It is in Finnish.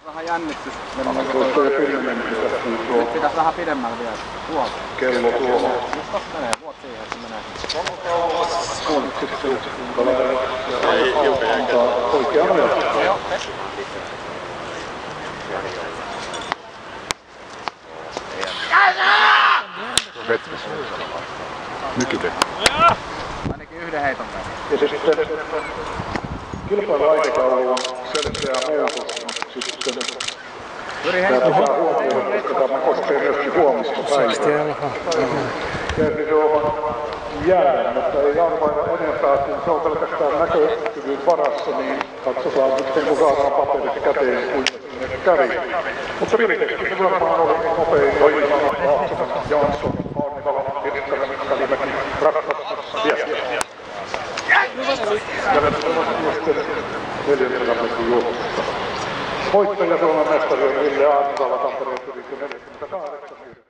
Vähän jännitys. Nyt pitäis vähän pidemmällä vielä. Vuosi. Kello tuohon. Just tossa menee. Vuot siihen, että menee. Ei hiukan jälkeen. Oikea ajan. Joo. Nykyte. Ainakin yhden heiton päästä. Ja se sitten kilpailuaikataulu on selkeä muutos, mutta sitten tämä pitää huomioida, koska tämä koskee myöskin huomista päivää. Kerri se on jäädä, mutta ei arvailla enempää, kun se on pelkästään näkökyvyn varassa, niin katsotaan sitten kun saadaan paperit käteen, kuinka sinne kävi. Mutta Vilitekin se varmaan oli nopein hoitaa Laaksonen, Jansson, Arnivala, Hirkkanen, Kalimäki, Rakkas, Viesti. Ja ne ovat sitten 400 metrin juoksusta. Voittaja Suomen mestari on Ville Arnivala, Tampereen 48.